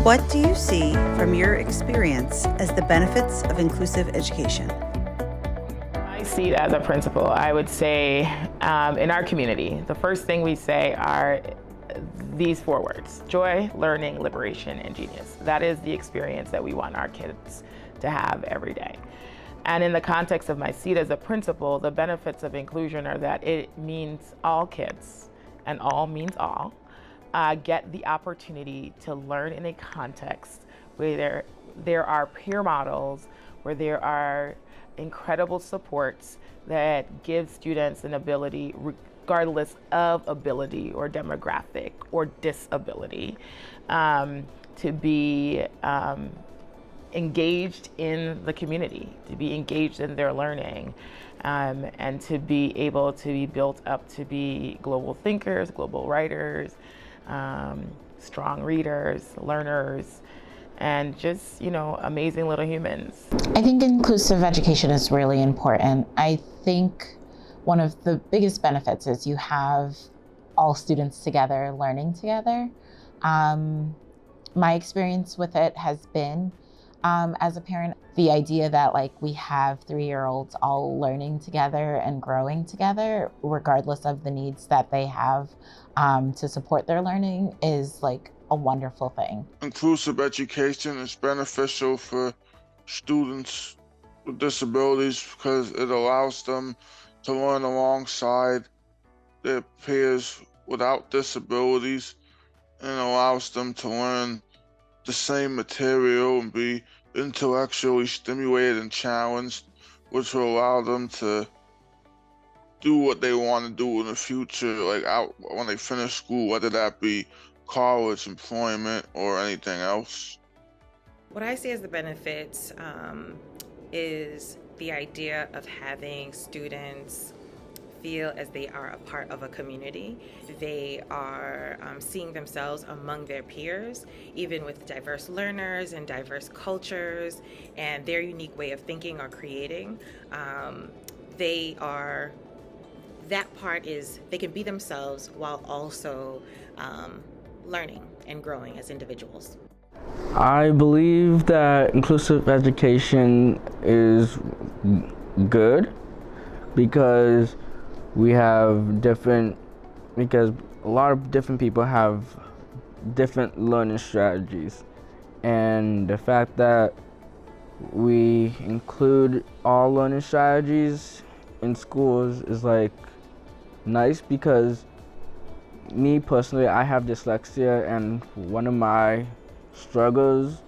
What do you see from your experience as the benefits of inclusive education? I see it as a principal. I would say in our community, the first thing we say are these four words: joy, learning, liberation, and genius. That is the experience that we want our kids to have every day. And in the context of my seat as a principal, the benefits of inclusion are that it means all kids, and all means all, get the opportunity to learn in a context where there are peer models, where there are incredible supports that give students an ability, regardless of ability or demographic or disability, to be engaged in the community, to be engaged in their learning, and to be able to be built up to be global thinkers, global writers, strong readers, learners, and just, amazing little humans. I think inclusive education is really important. I think one of the biggest benefits is you have all students together, learning together. My experience with it has been, as a parent, the idea that we have 3-year-olds all learning together and growing together, regardless of the needs that they have to support their learning, is a wonderful thing. Inclusive education is beneficial for students with disabilities because it allows them to learn alongside their peers without disabilities, and allows them to learn the same material and be intellectually stimulated and challenged, which will allow them to do what they want to do in the future, out when they finish school, whether that be college, employment, or anything else. What I see as the benefits is the idea of having students feel as they are a part of a community. They are seeing themselves among their peers, even with diverse learners and diverse cultures and their unique way of thinking or creating. That part is, they can be themselves while also learning and growing as individuals. I believe that inclusive education is good because because a lot of different people have different learning strategies, and the fact that we include all learning strategies in schools is nice, because me personally, I have dyslexia, and one of my struggles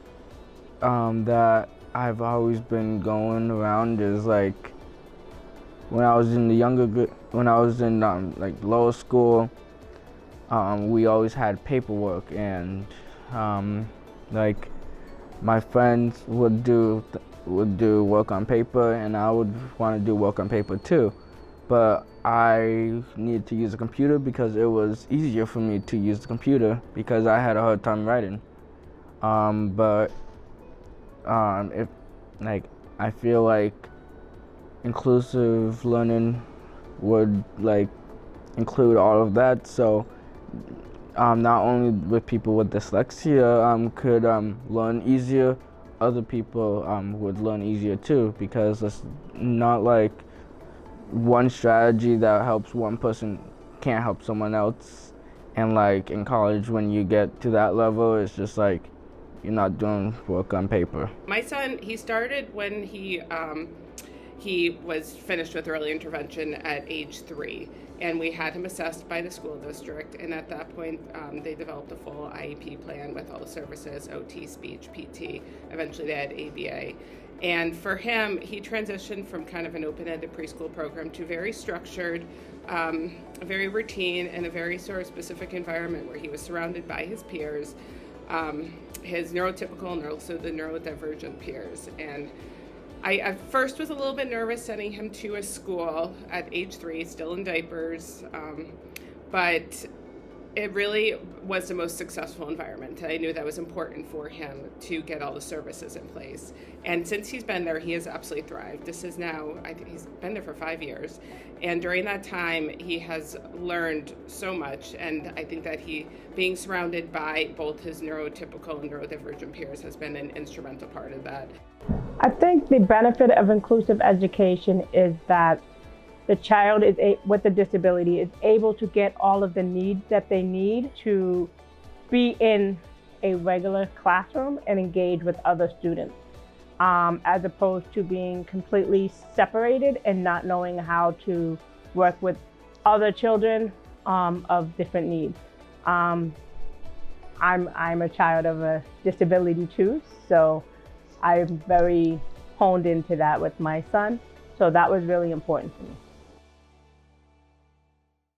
that I've always been going around is when I was in lower school, we always had paperwork, and my friends would do work on paper, and I would want to do work on paper too, but I needed to use a computer because it was easier for me to use the computer because I had a hard time writing. I feel inclusive learning would include all of that, so not only with people with dyslexia could learn easier, other people would learn easier too, because it's not one strategy that helps one person can't help someone else. And in college, when you get to that level, it's just you're not doing work on paper. My son, he started when he was finished with early intervention at age 3, and we had him assessed by the school district, and at that point they developed a full IEP plan with all the services, OT, speech, PT, eventually they had ABA. And for him, he transitioned from kind of an open-ended preschool program to very structured, very routine, and a very sort of specific environment where he was surrounded by his peers, his neurotypical and also the neurodivergent peers. And I at first was a little bit nervous sending him to a school at age 3, still in diapers, but It really was the most successful environment. I knew that was important for him to get all the services in place. And since he's been there, he has absolutely thrived. This is now, I think he's been there for 5 years. And during that time, he has learned so much. And I think that being surrounded by both his neurotypical and neurodivergent peers has been an instrumental part of that. I think the benefit of inclusive education is that the child with a disability is able to get all of the needs that they need to be in a regular classroom and engage with other students, as opposed to being completely separated and not knowing how to work with other children of different needs. I'm a child of a disability too, so I'm very honed into that with my son. So that was really important to me.